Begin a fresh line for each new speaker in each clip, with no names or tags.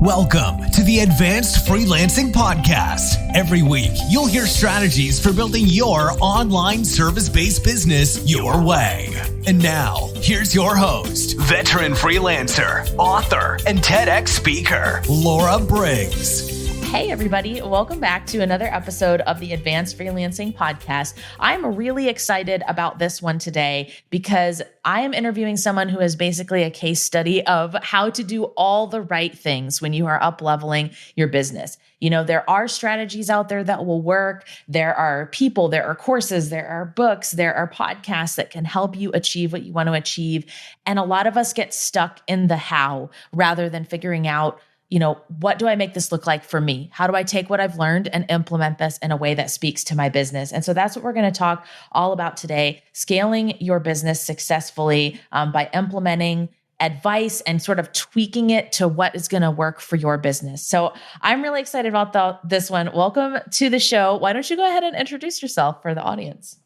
Welcome to the Advanced Freelancing Podcast. Every week, you'll hear strategies for building your online service-based business your way. And now, here's your host, veteran freelancer, author, and TEDx speaker, Laura Briggs.
Hey, everybody. Welcome back to another episode of the Advanced Freelancing Podcast. I'm really excited about this one today because I am interviewing someone who is basically a case study of how to do all the right things when you are up-leveling your business. You know, there are strategies out there that will work. There are people, there are courses, there are books, there are podcasts that can help you achieve what you want to achieve. And a lot of us get stuck in the how rather than figuring out, you know, what do I make this look like for me? How do I take what I've learned and implement this in a way that speaks to my business? And so that's what we're going to talk all about today, scaling your business successfully by implementing advice and sort of tweaking it to what is going to work for your business. So I'm really excited about this one. Welcome to the show. Why don't you go ahead and introduce yourself for the audience?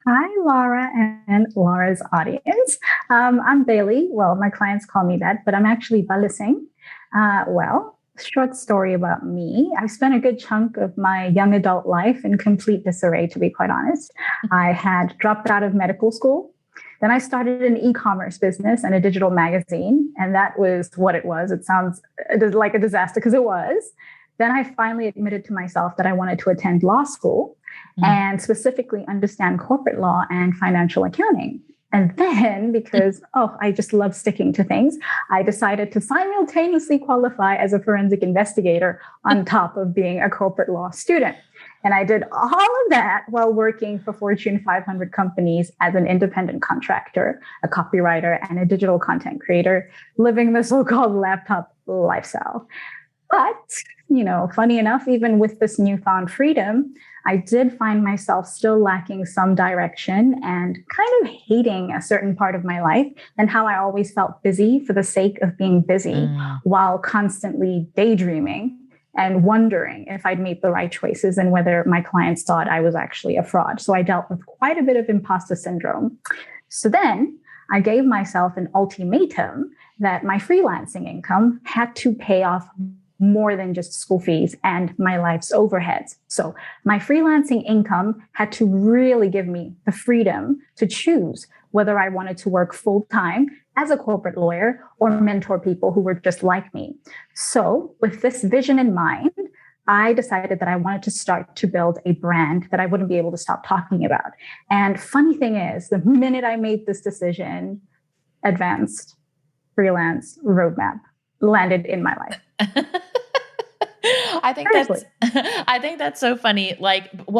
Hi, Laura and Laura's audience. I'm Bailey. Well, my clients call me that, but I'm actually Bala Singh. Short story about me. I spent a good chunk of my young adult life in complete disarray, to be quite honest. I had dropped out of medical school. Then I started an e-commerce business and a digital magazine, and that was what it was. It sounds like a disaster because it was. Then I finally admitted to myself that I wanted to attend law school and specifically understand corporate law and financial accounting. And then, because, I just love sticking to things, I decided to simultaneously qualify as a forensic investigator on top of being a corporate law student. And I did all of that while working for Fortune 500 companies as an independent contractor, a copywriter, and a digital content creator, living the so-called laptop lifestyle. But, funny enough, even with this newfound freedom, I did find myself still lacking some direction and kind of hating a certain part of my life and how I always felt busy for the sake of being busy while constantly daydreaming and wondering if I'd made the right choices and whether my clients thought I was actually a fraud. So I dealt with quite a bit of imposter syndrome. So then I gave myself an ultimatum that my freelancing income had to pay off more than just school fees and my life's overheads. So my freelancing income had to really give me the freedom to choose whether I wanted to work full-time as a corporate lawyer or mentor people who were just like me. So with this vision in mind, I decided that I wanted to start to build a brand that I wouldn't be able to stop talking about. And funny thing is, the minute I made this decision, Advanced Freelance Roadmap landed in my life.
I think that's so funny.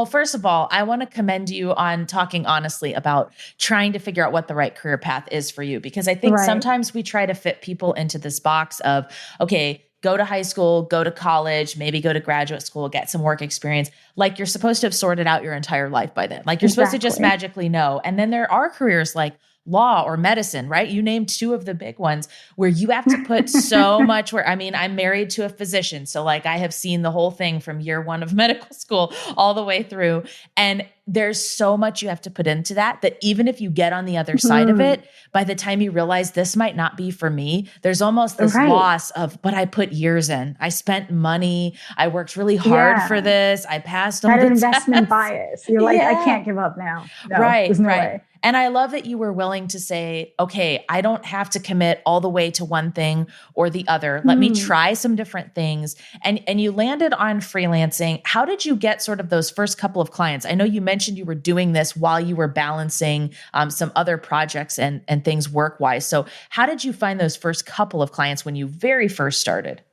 First of all, I want to commend you on talking honestly about trying to figure out what the right career path is for you, because I think sometimes we try to fit people into this box of, okay, go to high school, go to college, maybe go to graduate school, get some work experience. Like you're supposed to have sorted out your entire life by then. Like you're supposed to just magically know. And then there are careers like law or medicine, right? You named two of the big ones where you have to put so much work. I mean, I'm married to a physician. So I have seen the whole thing from year one of medical school all the way through. And there's so much you have to put into that even if you get on the other side of it, by the time you realize this might not be for me, there's almost this loss of, but I put years in, I spent money, I worked really hard for this, I passed all the
investment bias. You're like, I can't give up now. No, there's no way.
And I love that you were willing to say, okay, I don't have to commit all the way to one thing or the other. Let me try some different things. And you landed on freelancing. How did you get sort of those first couple of clients? I know you mentioned you were doing this while you were balancing some other projects and things work-wise. So how did you find those first couple of clients when you very first started?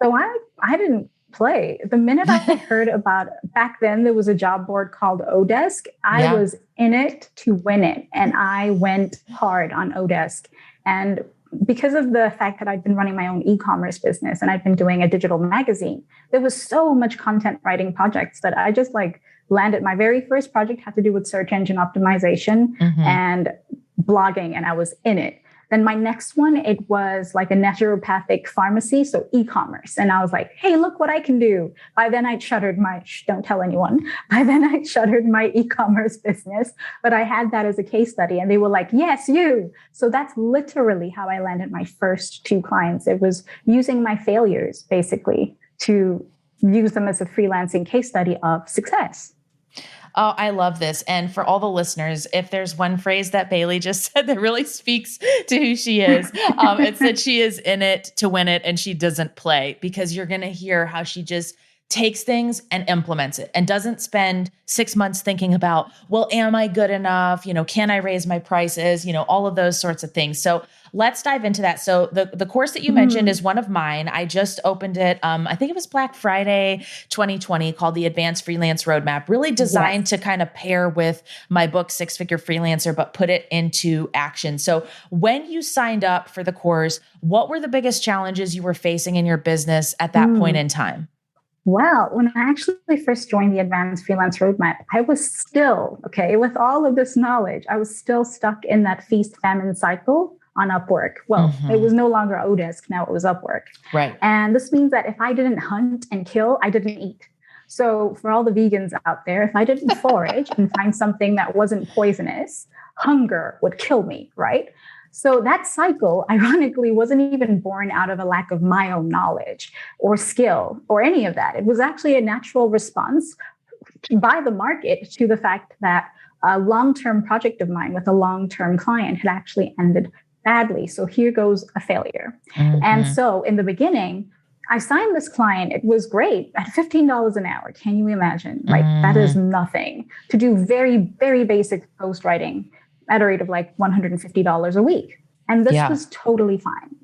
So I didn't play. The minute I heard about, back then there was a job board called Odesk. I was in it to win it. And I went hard on Odesk. And because of the fact that I'd been running my own e-commerce business and I'd been doing a digital magazine, there was so much content writing projects that I just landed. My very first project had to do with search engine optimization and blogging, and I was in it. Then my next one, it was like a naturopathic pharmacy, so e-commerce. And I was like, hey, look what I can do. By then I shuttered don't tell anyone. By then I shuttered my e-commerce business, but I had that as a case study and they were like, yes, you. So that's literally how I landed my first 2 clients. It was using my failures basically to use them as a freelancing case study of success.
Oh, I love this. And for all the listeners, if there's one phrase that Bailey just said that really speaks to who she is, it's that she is in it to win it and she doesn't play, because you're going to hear how she just takes things and implements it and doesn't spend 6 months thinking about, well, am I good enough? Can I raise my prices? All of those sorts of things. So let's dive into that. So the course that you mentioned is one of mine. I just opened it. I think it was Black Friday, 2020, called the Advanced Freelance Roadmap, really designed to kind of pair with my book, 6-Figure Freelancer, but put it into action. So when you signed up for the course, what were the biggest challenges you were facing in your business at that point in time?
Well, when I actually first joined the Advanced Freelance Roadmap, I was still, with all of this knowledge, I was still stuck in that feast famine cycle on Upwork. Well, it was no longer Odesk, now it was Upwork.
Right.
And this means that if I didn't hunt and kill, I didn't eat. So for all the vegans out there, if I didn't forage and find something that wasn't poisonous, hunger would kill me, right? So that cycle, ironically, wasn't even born out of a lack of my own knowledge or skill or any of that. It was actually a natural response by the market to the fact that a long-term project of mine with a long-term client had actually ended badly. So here goes a failure. And so in the beginning, I signed this client. It was great at $15 an hour. Can you imagine? Like that is nothing to do very, very basic ghostwriting at a rate of like $150 a week. And this was totally fine.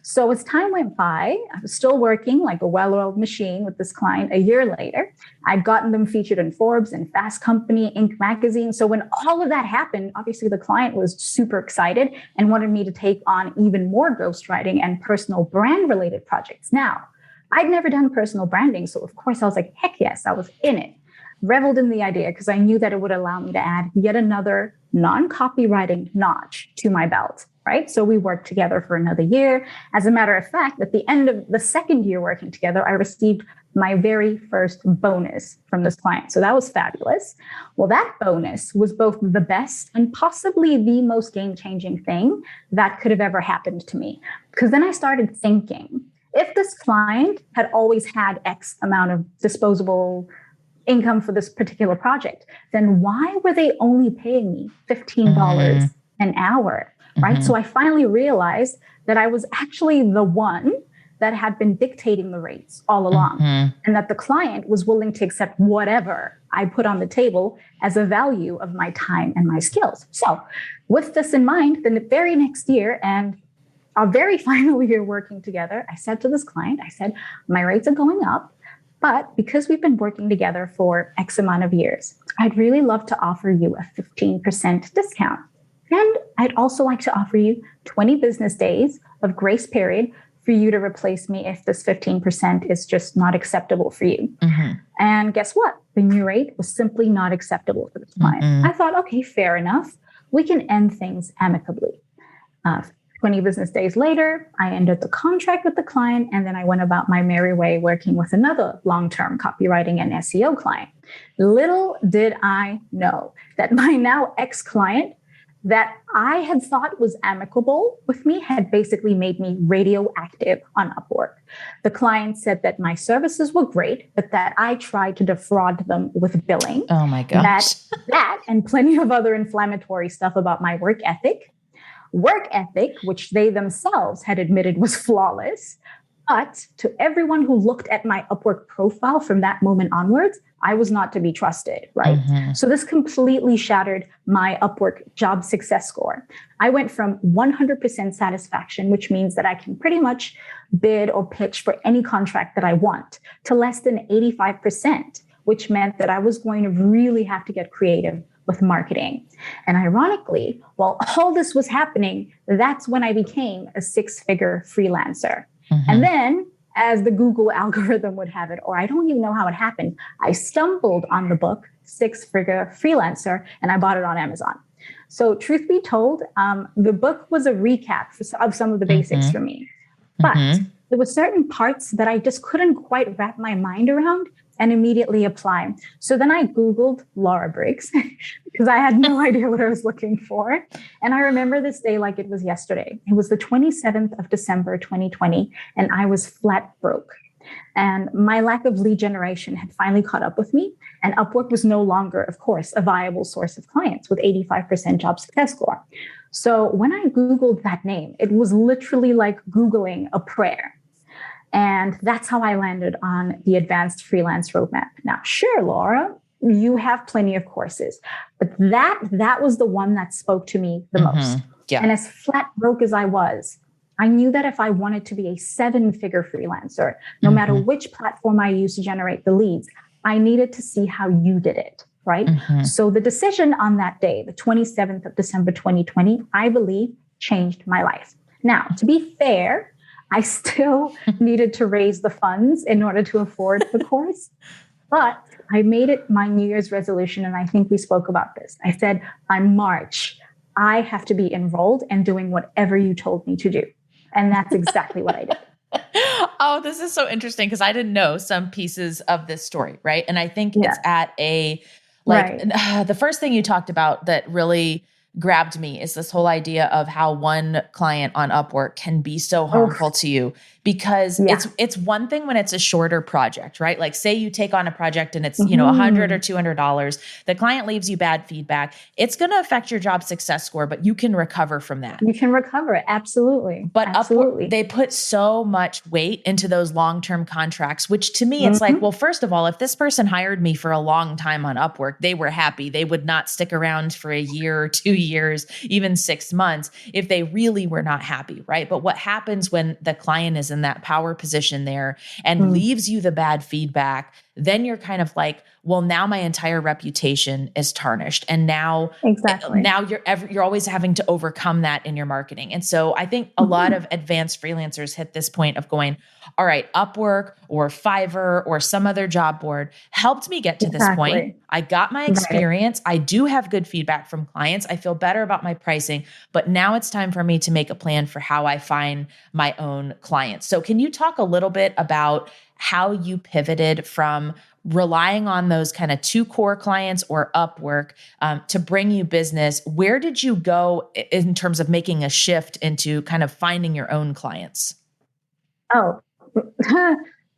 So as time went by, I was still working like a well-oiled machine with this client. A year later, I'd gotten them featured in Forbes and Fast Company, Inc. magazine. So when all of that happened, obviously the client was super excited and wanted me to take on even more ghostwriting and personal brand related projects. Now, I'd never done personal branding. So of course I was like, heck yes, I was in it. Reveled in the idea because I knew that it would allow me to add yet another non-copywriting notch to my belt, right? So we worked together for another year. As a matter of fact, at the end of the second year working together, I received my very first bonus from this client. So that was fabulous. Well, that bonus was both the best and possibly the most game-changing thing that could have ever happened to me. Because then I started thinking, if this client had always had X amount of disposable income for this particular project, then why were they only paying me $15 an hour, right? So I finally realized that I was actually the one that had been dictating the rates all along, and that the client was willing to accept whatever I put on the table as a value of my time and my skills. So with this in mind, then the very next year and our very final year working together, I said to this client, I said, my rates are going up, but because we've been working together for X amount of years, I'd really love to offer you a 15% discount. And I'd also like to offer you 20 business days of grace period for you to replace me if this 15% is just not acceptable for you. And guess what? The new rate was simply not acceptable for this client. I thought, okay, fair enough. We can end things amicably. 20 business days later, I ended the contract with the client, and then I went about my merry way working with another long-term copywriting and SEO client. Little did I know that my now ex-client that I had thought was amicable with me had basically made me radioactive on Upwork. The client said that my services were great, but that I tried to defraud them with billing.
Oh my gosh.
That and plenty of other inflammatory stuff about my work ethic, which they themselves had admitted was flawless. But to everyone who looked at my Upwork profile from that moment onwards, I was not to be trusted, right? So this completely shattered my Upwork job success score. I went from 100% satisfaction, which means that I can pretty much bid or pitch for any contract that I want, to less than 85%, which meant that I was going to really have to get creative with marketing. And ironically, while all this was happening, that's when I became a 6-figure freelancer. And then, as the Google algorithm would have it, or I don't even know how it happened, I stumbled on the book 6-Figure Freelancer and I bought it on Amazon. So truth be told, the book was a recap of some of the basics for me. But there were certain parts that I just couldn't quite wrap my mind around and immediately apply. So then I Googled Laura Briggs because I had no idea what I was looking for. And I remember this day like it was yesterday. It was the 27th of December, 2020, and I was flat broke. And my lack of lead generation had finally caught up with me. And Upwork was no longer, of course, a viable source of clients with 85% job success score. So when I Googled that name, it was literally like Googling a prayer. And that's how I landed on the Advanced Freelance Roadmap. Now, sure, Laura, you have plenty of courses, but that was the one that spoke to me the most.
Yeah.
And as flat broke as I was, I knew that if I wanted to be a 7-figure freelancer, no matter which platform I used to generate the leads, I needed to see how you did it, right? So the decision on that day, the 27th of December, 2020, I believe changed my life. Now, to be fair, I still needed to raise the funds in order to afford the course, but I made it my New Year's resolution. And I think we spoke about this. I said, by March, I have to be enrolled and doing whatever you told me to do. And that's exactly what I did.
Oh, this is so interesting because I didn't know some pieces of this story, right? And I think it's at a, the first thing you talked about that really grabbed me is this whole idea of how one client on Upwork can be so harmful to you because it's one thing when it's a shorter project, right? Like say you take on a project and it's, $100 or $200, the client leaves you bad feedback. It's going to affect your job success score, but you can recover from that.
You can recover it. Absolutely.
But Upwork, they put so much weight into those long-term contracts, which to me, it's like, well, first of all, if this person hired me for a long time on Upwork, they were happy. They would not stick around for a year or 2 years, even 6 months if they really were not happy, right? But what happens when the client is in that power position there and leaves you the bad feedback, then you're kind of like, well, now my entire reputation is tarnished. And now you're always having to overcome that in your marketing. And so I think a lot of advanced freelancers hit this point of going, all right, Upwork or Fiverr or some other job board helped me get to this point. I got my experience. I do have good feedback from clients. I feel better about my pricing, but now it's time for me to make a plan for how I find my own clients. So can you talk a little bit about how you pivoted from relying on those kind of 2 core clients or Upwork to bring you business? Where did you go in terms of making a shift into kind of finding your own clients?
Oh,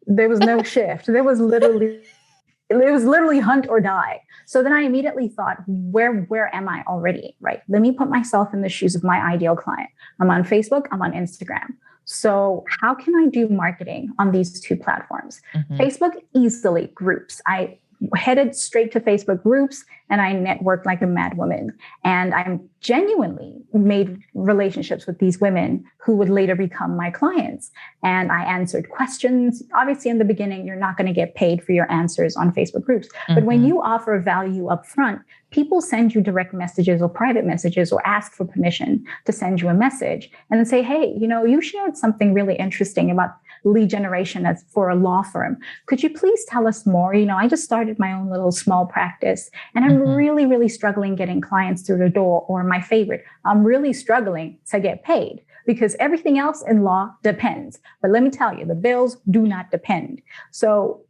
there was no shift. It was literally hunt or die. So then I immediately thought, where am I already? Right. Let me put myself in the shoes of my ideal client. I'm on Facebook. I'm on Instagram. So how can I do marketing on these 2 platforms? Facebook, easily groups. I headed straight to Facebook groups and I networked like a mad woman. And I genuinely made relationships with these women who would later become my clients. And I answered questions. Obviously, in the beginning, you're not going to get paid for your answers on Facebook groups. But when you offer value up front, people send you direct messages or private messages or ask for permission to send you a message and then say, hey, you shared something really interesting about lead generation as for a law firm. Could you please tell us more? I just started my own little small practice and I'm really, really struggling getting clients through the door. Or my favorite, I'm really struggling to get paid because everything else in law depends. But let me tell you, the bills do not depend. So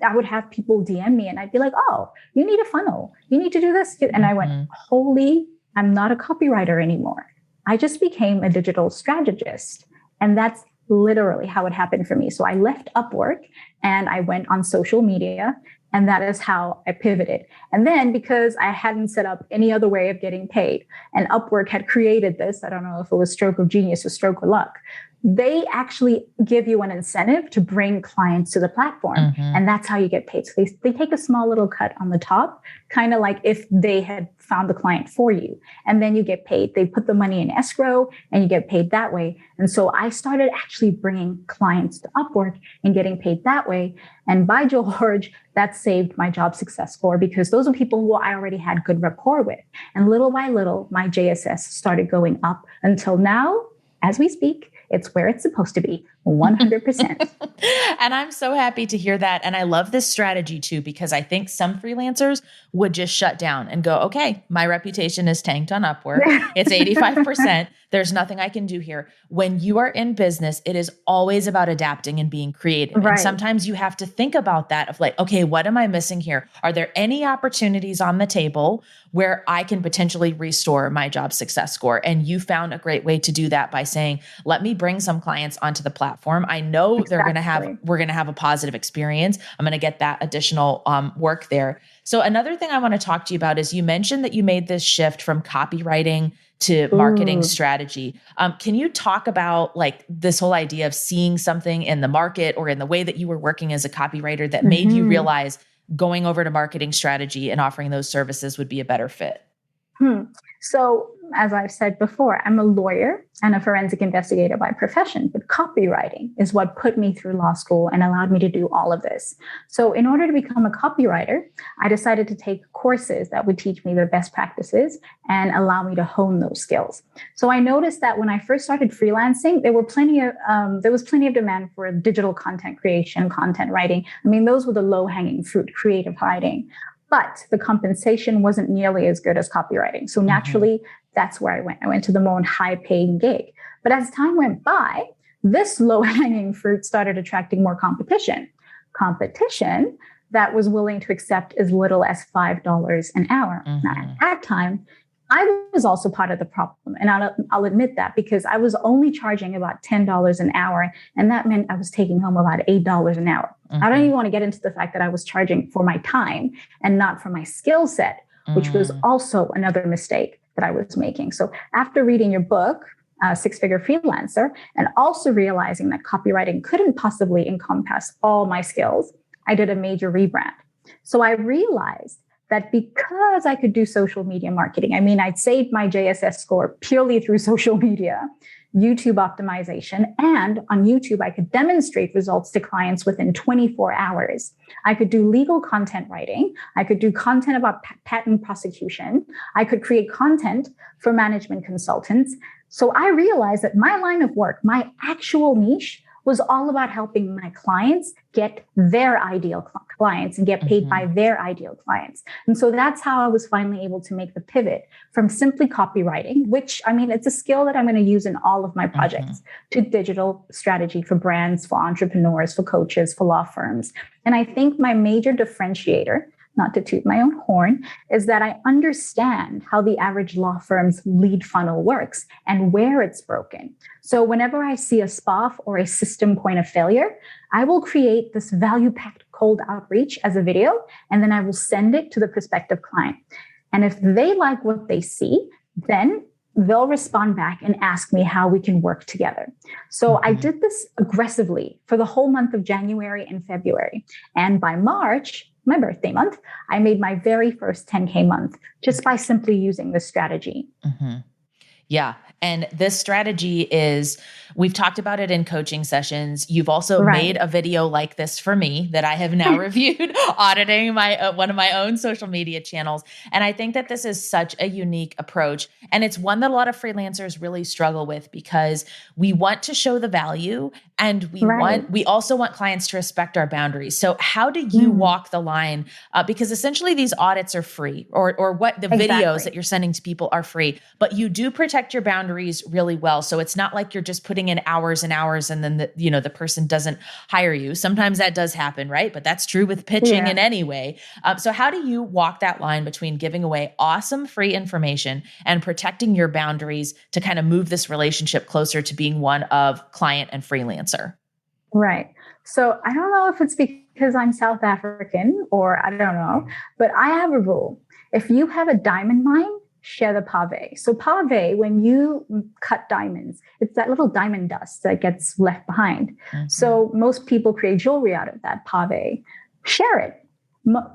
I would have people DM me and I'd be like, oh, you need a funnel. You need to do this. And I went, holy, I'm not a copywriter anymore. I just became a digital strategist. And that's literally how it happened for me. So I left Upwork and I went on social media. And that is how I pivoted. And then because I hadn't set up any other way of getting paid and Upwork had created this, I don't know if it was stroke of genius or stroke of luck, they actually give you an incentive to bring clients to the platform. And that's how you get paid. So they take a small little cut on the top, kind of like if they had found the client for you. And then you get paid. They put the money in escrow and you get paid that way. And so I started actually bringing clients to Upwork and getting paid that way. And by George, that saved my job success score because those are people who I already had good rapport with. And little by little, my JSS started going up until now, as we speak, it's where it's supposed to be, 100%.
And I'm so happy to hear that. And I love this strategy too, because I think some freelancers would just shut down and go, okay, my reputation is tanked on Upwork. It's 85%. There's nothing I can do here. When you are in business, it is always about adapting and being creative.
Right.
And sometimes you have to think about that of like, okay, what am I missing here? Are there any opportunities on the table where I can potentially restore my job success score? And you found a great way to do that by saying, let me bring some clients onto the platform. I know we're going to have a positive experience. I'm going to get that additional work there. So another thing I want to talk to you about is you mentioned that you made this shift from copywriting to marketing strategy. Can you talk about like this whole idea of seeing something in the market or in the way that you were working as a copywriter that made you realize going over to marketing strategy and offering those services would be a better fit?
So, as I've said before, I'm a lawyer and a forensic investigator by profession, but copywriting is what put me through law school and allowed me to do all of this. So in order to become a copywriter, I decided to take courses that would teach me the best practices and allow me to hone those skills. So I noticed that when I first started freelancing, there was plenty of demand for digital content creation, content writing. I mean, those were the low-hanging fruit, creative writing. But the compensation wasn't nearly as good as copywriting. So naturally, that's where I went. I went to the more high-paying gig. But as time went by, this low-hanging fruit started attracting more competition. Competition that was willing to accept as little as $5 an hour. Now, at that time, I was also part of the problem. And I'll admit that because I was only charging about $10 an hour. And that meant I was taking home about $8 an hour. I don't even want to get into the fact that I was charging for my time and not for my skill set, which was also another mistake that I was making. So after reading your book, Six Figure Freelancer, and also realizing that copywriting couldn't possibly encompass all my skills, I did a major rebrand. So I realized that because I could do social media marketing, I mean, I'd saved my JSS score purely through social media, YouTube optimization, and on YouTube, I could demonstrate results to clients within 24 hours. I could do legal content writing. I could do content about patent prosecution. I could create content for management consultants. So I realized that my line of work, my actual niche, was all about helping my clients get their ideal clients and get paid by their ideal clients. And so that's how I was finally able to make the pivot from simply copywriting, which, I mean, it's a skill that I'm going to use in all of my projects, to digital strategy for brands, for entrepreneurs, for coaches, for law firms. And I think my major differentiator, not to toot my own horn, is that I understand how the average law firm's lead funnel works and where it's broken. So whenever I see a SPOF or a system point of failure, I will create this value-packed cold outreach as a video, and then I will send it to the prospective client. And if they like what they see, then they'll respond back and ask me how we can work together. So I did this aggressively for the whole month of January and February. And by March, my birthday month, I made my very first 10K month just by simply using this strategy.
Yeah. And this strategy is, we've talked about it in coaching sessions. You've also made a video like this for me that I have now reviewed, auditing my one of my own social media channels. And I think that this is such a unique approach. And it's one that a lot of freelancers really struggle with because we want to show the value and we also want clients to respect our boundaries. So how do you walk the line? Because essentially these audits are free or what the videos that you're sending to people are free, but you do protect your boundaries really well. So it's not like you're just putting in hours and hours and then the person doesn't hire you. Sometimes that does happen, right? But that's true with pitching in any way. So how do you walk that line between giving away awesome free information and protecting your boundaries to kind of move this relationship closer to being one of client and freelancer?
Right. So I don't know if it's because I'm South African or I don't know, but I have a rule. If you have a diamond mine, share the pave. So pave, when you cut diamonds, it's that little diamond dust that gets left behind. So most people create jewelry out of that pave. Share it.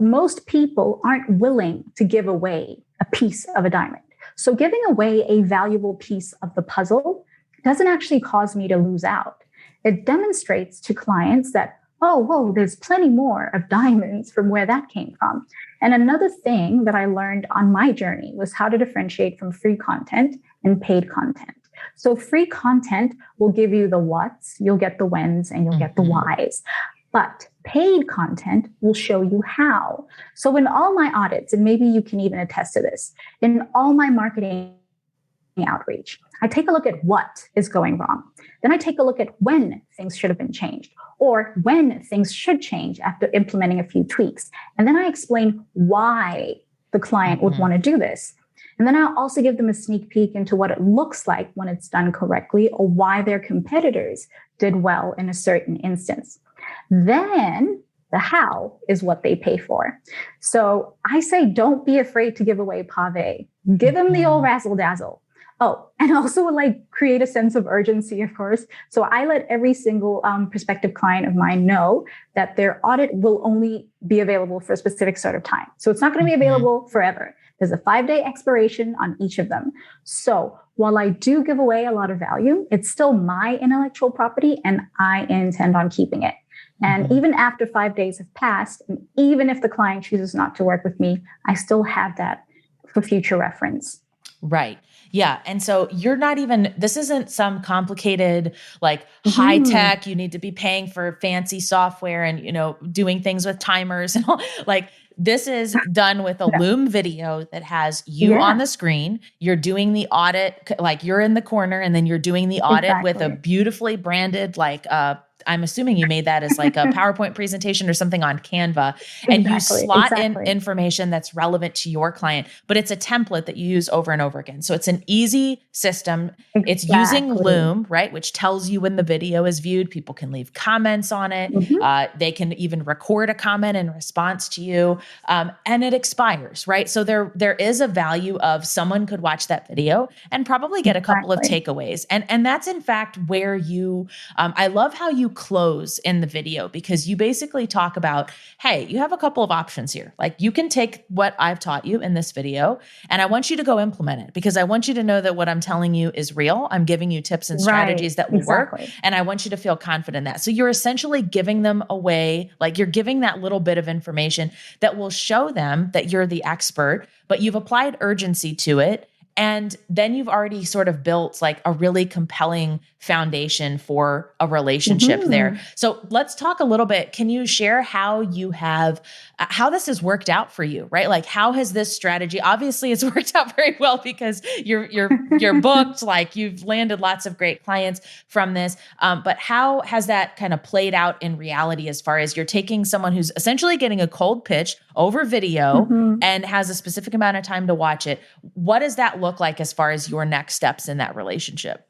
Most people aren't willing to give away a piece of a diamond. So giving away a valuable piece of the puzzle doesn't actually cause me to lose out. It demonstrates to clients that, oh, whoa, there's plenty more of diamonds from where that came from. And another thing that I learned on my journey was how to differentiate from free content and paid content. So free content will give you the what's, you'll get the when's, and you'll get the why's. But paid content will show you how. So in all my audits, and maybe you can even attest to this, in all my marketing outreach, I take a look at what is going wrong. Then I take a look at when things should have been changed, or when things should change after implementing a few tweaks. And then I explain why the client would want to do this. And then I'll also give them a sneak peek into what it looks like when it's done correctly, or why their competitors did well in a certain instance. Then the how is what they pay for. So I say, don't be afraid to give away pave. Give them the old razzle dazzle. Oh, and also like create a sense of urgency, of course. So I let every single prospective client of mine know that their audit will only be available for a specific sort of time. So it's not going to be available forever. There's a 5-day expiration on each of them. So while I do give away a lot of value, it's still my intellectual property and I intend on keeping it. And even after 5 days have passed, and even if the client chooses not to work with me, I still have that for future reference.
Right. Yeah. And so you're not even, this isn't some complicated, like high tech, you need to be paying for fancy software and, doing things with timers and all. Like this is done with a Loom video that has you on the screen. You're doing the audit, like you're in the corner and then you're doing the audit with a beautifully branded, like, I'm assuming you made that as like a PowerPoint presentation or something on Canva, and you slot in information that's relevant to your client, but it's a template that you use over and over again. So it's an easy system. It's using Loom, right? Which tells you when the video is viewed. People can leave comments on it. They can even record a comment in response to you. And it expires, right? So there is a value of someone could watch that video and probably get a couple of takeaways. And that's in fact where you, I love how you close in the video, because you basically talk about, hey, you have a couple of options here. Like you can take what I've taught you in this video and I want you to go implement it, because I want you to know that what I'm telling you is real. I'm giving you tips and strategies that will work. And I want you to feel confident in that. So you're essentially giving them away, like you're giving that little bit of information that will show them that you're the expert, but you've applied urgency to it. And then you've already sort of built like a really compelling foundation for a relationship there. So let's talk a little bit. Can you share how you have, how this has worked out for you, right? Like how has this strategy, obviously it's worked out very well because you're booked, like you've landed lots of great clients from this. But how has that kind of played out in reality as far as you're taking someone who's essentially getting a cold pitch over video and has a specific amount of time to watch it? What does that look like as far as your next steps in that relationship?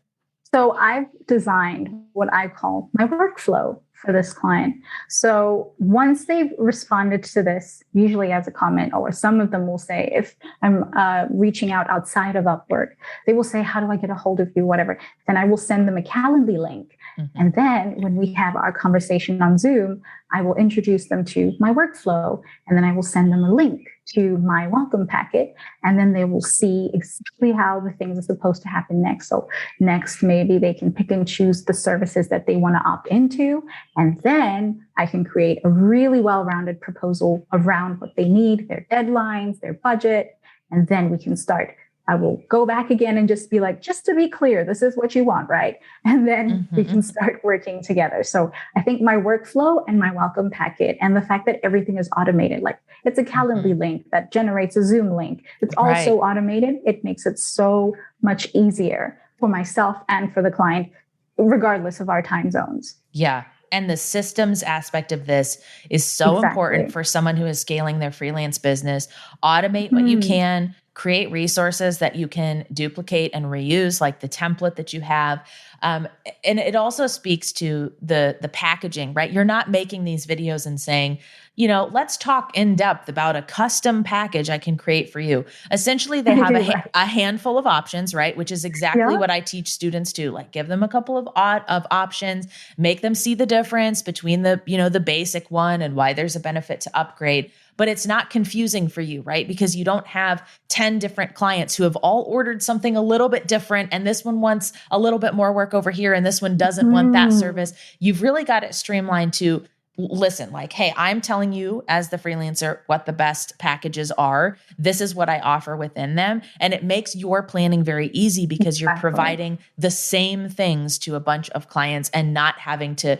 So I've designed what I call my workflow for this client. So once they've responded to this, usually as a comment, or some of them will say, if I'm reaching out outside of Upwork, they will say, how do I get a hold of you, whatever. Then I will send them a Calendly link. And then when we have our conversation on Zoom, I will introduce them to my workflow, and then I will send them a link to my welcome packet, and then they will see exactly how the things are supposed to happen next. So next, maybe they can pick and choose the services that they want to opt into, and then I can create a really well-rounded proposal around what they need, their deadlines, their budget, and then we can start. I will go back again and just be like, just to be clear, this is what you want, right? And then we can start working together. So I think my workflow and my welcome packet and the fact that everything is automated, like it's a Calendly link that generates a Zoom link. It's also automated. It makes it so much easier for myself and for the client, regardless of our time zones.
Yeah. And the systems aspect of this is so important for someone who is scaling their freelance business. Automate what you can, create resources that you can duplicate and reuse, like the template that you have. And it also speaks to the packaging, right? You're not making these videos and saying, let's talk in depth about a custom package I can create for you. Essentially, they have a handful of options, right? Which is exactly what I teach students to, like give them a couple of options, make them see the difference between the basic one and why there's a benefit to upgrade. But it's not confusing for you, right? Because you don't have 10 different clients who have all ordered something a little bit different. And this one wants a little bit more work over here. And this one doesn't want that service. You've really got it streamlined to listen, like, hey, I'm telling you as the freelancer what the best packages are. This is what I offer within them. And it makes your planning very easy because you're
Exactly.
providing the same things to a bunch of clients and not having to,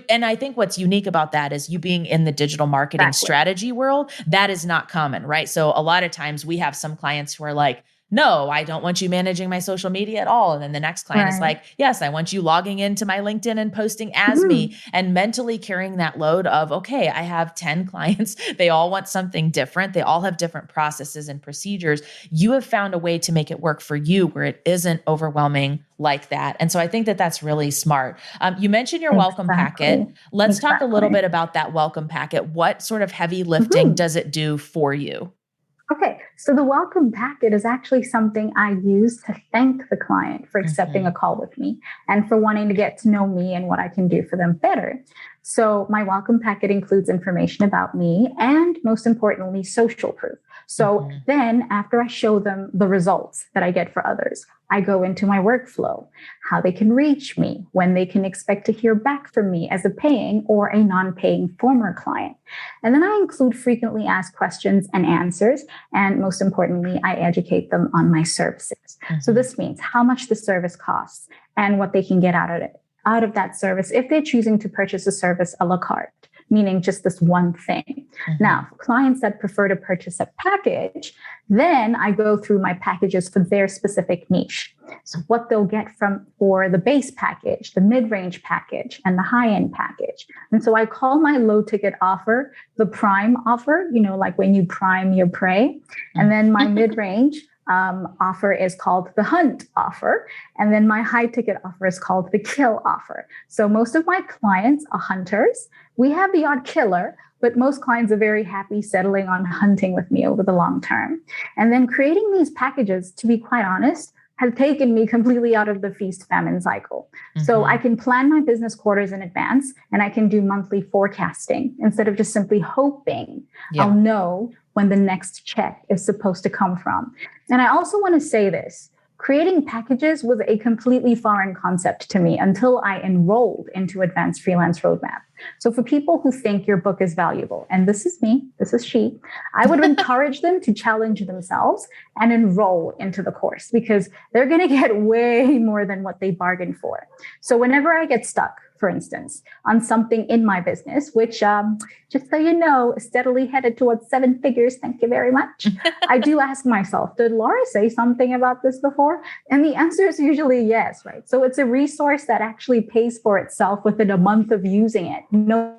and I think what's unique about that is you being in the digital marketing
Exactly.
strategy world, that is not common, right? So a lot of times we have some clients who are like, no, I don't want you managing my social media at all. And then the next client is like, yes, I want you logging into my LinkedIn and posting as me, and mentally carrying that load of, okay, I have 10 clients. They all want something different. They all have different processes and procedures. You have found a way to make it work for you where it isn't overwhelming like that. And so I think that that's really smart. You mentioned your welcome packet. Let's talk a little bit about that welcome packet. What sort of heavy lifting does it do for you?
Okay, so the welcome packet is actually something I use to thank the client for accepting a call with me and for wanting to get to know me and what I can do for them better. So my welcome packet includes information about me and, most importantly, social proof. So then after I show them the results that I get for others, I go into my workflow, how they can reach me, when they can expect to hear back from me as a paying or a non-paying former client. And then I include frequently asked questions and answers. And most importantly, I educate them on my services. So this means how much the service costs and what they can get out of that service if they're choosing to purchase a service a la carte, meaning just this one thing. Now, for clients that prefer to purchase a package, then I go through my packages for their specific niche. So what they'll get for the base package, the mid-range package, and the high-end package. And so I call my low-ticket offer the prime offer, like when you prime your prey. And then my mid-range offer is called the hunt offer. And then my high ticket offer is called the kill offer. So most of my clients are hunters. We have the odd killer, but most clients are very happy settling on hunting with me over the long term. And then creating these packages, to be quite honest, has taken me completely out of the feast famine cycle. So I can plan my business quarters in advance and I can do monthly forecasting instead of just simply hoping I'll know when the next check is supposed to come from. And I also want to say this. Creating packages was a completely foreign concept to me until I enrolled into Advanced Freelance Roadmap. So for people who think your book is valuable, and this is me, this is she, I would encourage them to challenge themselves and enroll into the course because they're going to get way more than what they bargained for. So whenever I get stuck, for instance, on something in my business, which just so you know, is steadily headed towards 7 figures. Thank you very much. I do ask myself, did Laura say something about this before? And the answer is usually yes, right? So it's a resource that actually pays for itself within a month of using it. No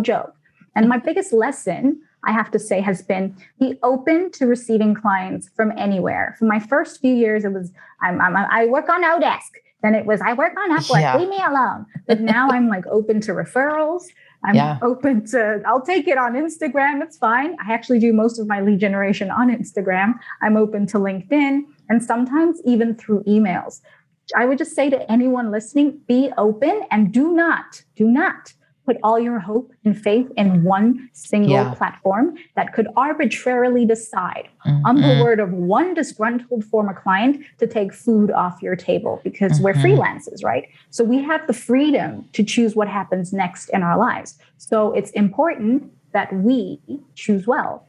joke. And my biggest lesson, I have to say, has been be open to receiving clients from anywhere. For my first few years, it was, I work on Odesk. Then it was, I work on Upwork, leave me alone. But now I'm like open to referrals. I'm open to, I'll take it on Instagram. It's fine. I actually do most of my lead generation on Instagram. I'm open to LinkedIn and sometimes even through emails. I would just say to anyone listening, be open and do not put all your hope and faith in one single platform that could arbitrarily decide on the word of one disgruntled former client to take food off your table because we're freelancers, right? So we have the freedom to choose what happens next in our lives. So it's important that we choose well.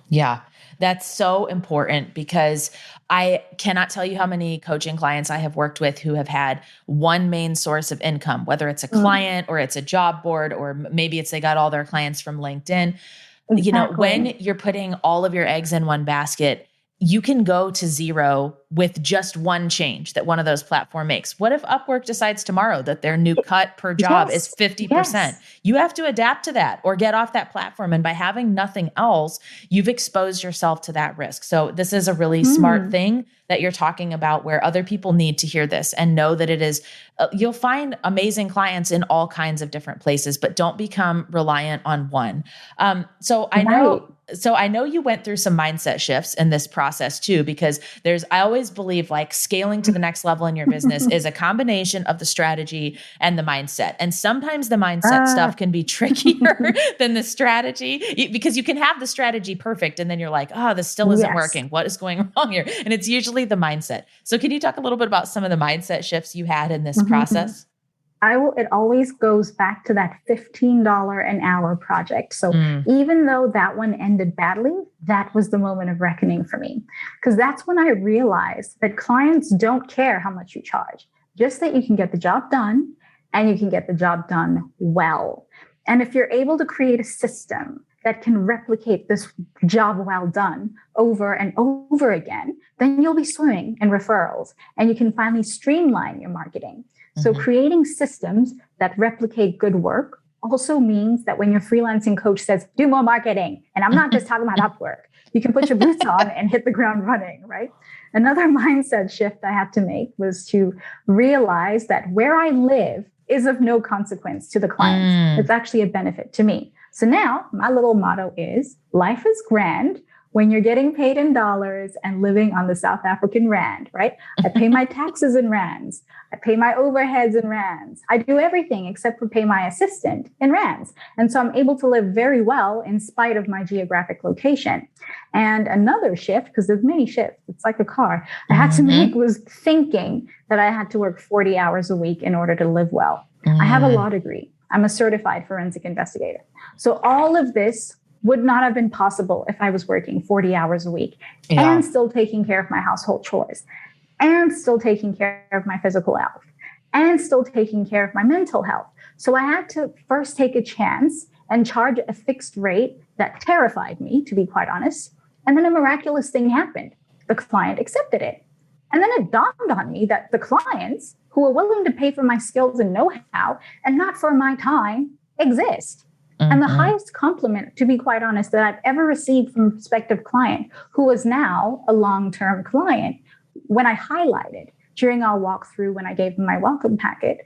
Yeah, that's so important because I cannot tell you how many coaching clients I have worked with who have had one main source of income, whether it's a client or it's a job board, or maybe it's they got all their clients from LinkedIn.
Exactly.
When you're putting all of your eggs in one basket, you can go to zero with just one change that one of those platforms makes. What if Upwork decides tomorrow that their new cut per job is 50%? You have to adapt to that or get off that platform. And by having nothing else, you've exposed yourself to that risk. So this is a really smart thing that you're talking about where other people need to hear this and know that it is, you'll find amazing clients in all kinds of different places, but don't become reliant on one. So I know you went through some mindset shifts in this process too, because I always believe like scaling to the next level in your business is a combination of the strategy and the mindset. And sometimes the mindset stuff can be trickier than the strategy because you can have the strategy perfect. And then you're like, oh, this still isn't working. What is going wrong here? And it's usually the mindset. So can you talk a little bit about some of the mindset shifts you had in this process?
it always goes back to that $15 an hour project. So even though that one ended badly, that was the moment of reckoning for me, because that's when I realized that clients don't care how much you charge, just that you can get the job done and you can get the job done well. And if you're able to create a system that can replicate this job well done over and over again, then you'll be swimming in referrals and you can finally streamline your marketing. So creating systems that replicate good work also means that when your freelancing coach says, do more marketing, and I'm not just talking about Upwork, you can put your boots on and hit the ground running, right? Another mindset shift I had to make was to realize that where I live is of no consequence to the clients. It's actually a benefit to me. So now my little motto is, life is grand when you're getting paid in dollars and living on the South African rand, right? I pay my taxes in rands. I pay my overheads in rands. I do everything except for pay my assistant in rands. And so I'm able to live very well in spite of my geographic location. And another shift, because there's many shifts, it's like a car, I had to make was thinking that I had to work 40 hours a week in order to live well. I have a law degree. I'm a certified forensic investigator. So all of this would not have been possible if I was working 40 hours a week and still taking care of my household chores and still taking care of my physical health and still taking care of my mental health. So I had to first take a chance and charge a fixed rate that terrified me, to be quite honest. And then a miraculous thing happened. The client accepted it. And then it dawned on me that the clients who are willing to pay for my skills and know-how and not for my time exist. And the highest compliment, to be quite honest, that I've ever received from a prospective client who is now a long-term client, when I highlighted during our walkthrough, when I gave them my welcome packet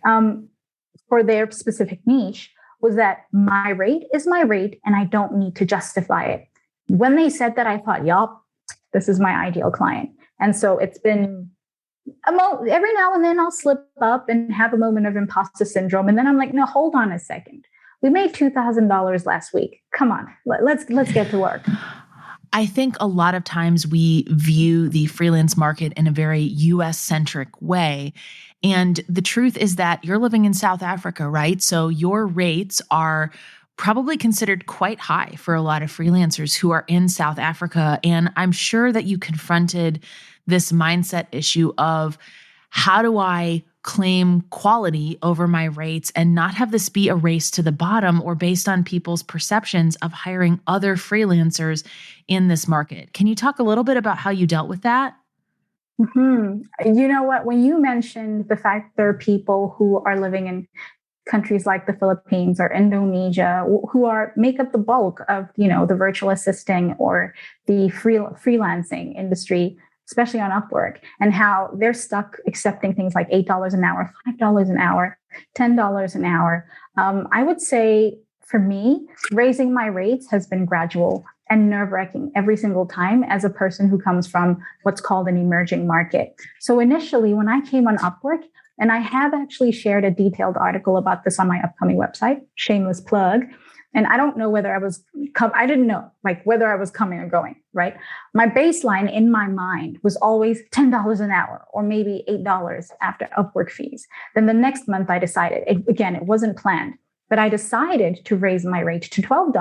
for their specific niche, was that my rate is my rate and I don't need to justify it. When they said that, I thought, yup, this is my ideal client. And so it's been every now and then I'll slip up and have a moment of imposter syndrome. And then I'm like, no, hold on a second. We made $2,000 last week. Come on, let's get to work.
I think a lot of times we view the freelance market in a very US-centric way. And the truth is that you're living in South Africa, right? So your rates are probably considered quite high for a lot of freelancers who are in South Africa. And I'm sure that you confronted this mindset issue of, how do I claim quality over my rates and not have this be a race to the bottom or based on people's perceptions of hiring other freelancers in this market? Can you talk a little bit about how you dealt with that?
You know what? When you mentioned the fact there are people who are living in countries like the Philippines or Indonesia who make up the bulk of, the virtual assisting or the freelancing industry, especially on Upwork, and how they're stuck accepting things like $8 an hour, $5 an hour, $10 an hour. I would say for me, raising my rates has been gradual and nerve-wracking every single time as a person who comes from what's called an emerging market. So initially, when I came on Upwork, and I have actually shared a detailed article about this on my upcoming website, shameless plug. And I don't know whether I didn't know whether I was coming or going, right? My baseline in my mind was always $10 an hour or maybe $8 after Upwork fees. Then the next month I decided, it wasn't planned, but I decided to raise my rate to $12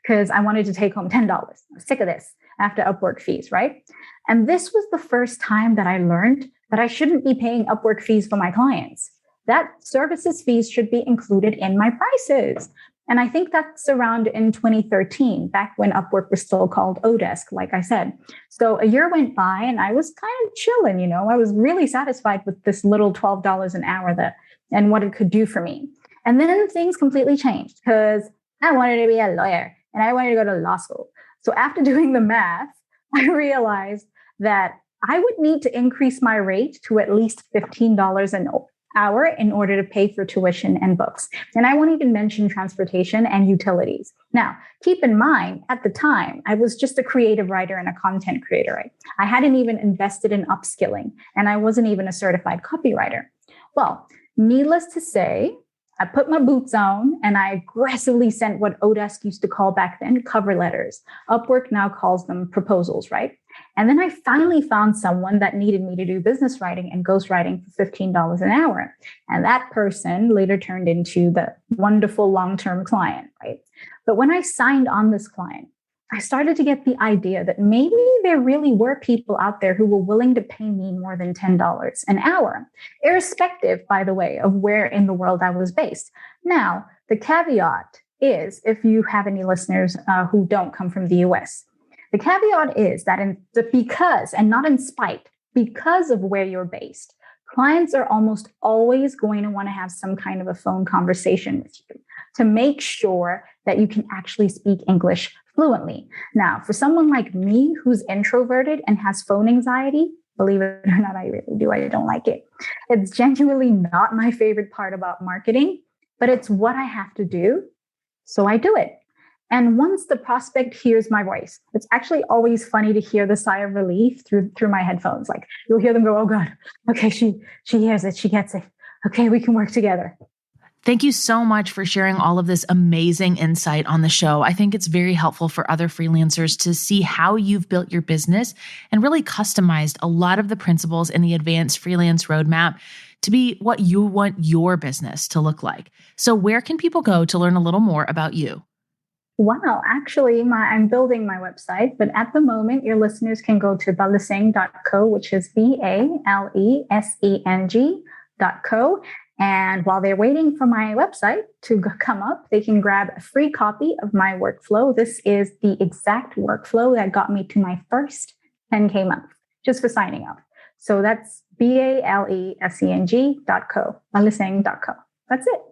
because I wanted to take home $10. I'm sick of this after Upwork fees, right? And this was the first time that I learned that I shouldn't be paying Upwork fees for my clients. That services fees should be included in my prices. And I think that's around in 2013, back when Upwork was still called Odesk, like I said. So a year went by and I was kind of chilling, I was really satisfied with this little $12 an hour and what it could do for me. And then things completely changed because I wanted to be a lawyer and I wanted to go to law school. So after doing the math, I realized that I would need to increase my rate to at least $15 an hour in order to pay for tuition and books. And I won't even mention transportation and utilities. Now, keep in mind, at the time, I was just a creative writer and a content creator. Right? I hadn't even invested in upskilling, and I wasn't even a certified copywriter. Well, needless to say, I put my boots on and I aggressively sent what Odesk used to call back then cover letters. Upwork now calls them proposals, right? And then I finally found someone that needed me to do business writing and ghostwriting for $15 an hour. And that person later turned into the wonderful long-term client, right? But when I signed on this client, I started to get the idea that maybe there really were people out there who were willing to pay me more than $10 an hour, irrespective, by the way, of where in the world I was based. Now, the caveat is, if you have any listeners who don't come from the US, the caveat is that because, and not in spite, because of where you're based, clients are almost always going to want to have some kind of a phone conversation with you to make sure that you can actually speak English fluently. Now, for someone like me who's introverted and has phone anxiety, believe it or not, I really do. I don't like it. It's genuinely not my favorite part about marketing, but it's what I have to do. So I do it. And once the prospect hears my voice, it's actually always funny to hear the sigh of relief through my headphones. Like you'll hear them go, "Oh God, okay, she hears it, she gets it. Okay, we can work together."
Thank you so much for sharing all of this amazing insight on the show. I think it's very helpful for other freelancers to see how you've built your business and really customized a lot of the principles in the Advanced Freelance Roadmap to be what you want your business to look like. So where can people go to learn a little more about you?
Wow, actually, I'm building my website, but at the moment, your listeners can go to baleseng.co, which is BALESENG.co. And while they're waiting for my website to come up, they can grab a free copy of my workflow. This is the exact workflow that got me to my first 10K month, just for signing up. So that's BALESENG.co, baleseng.co. That's it.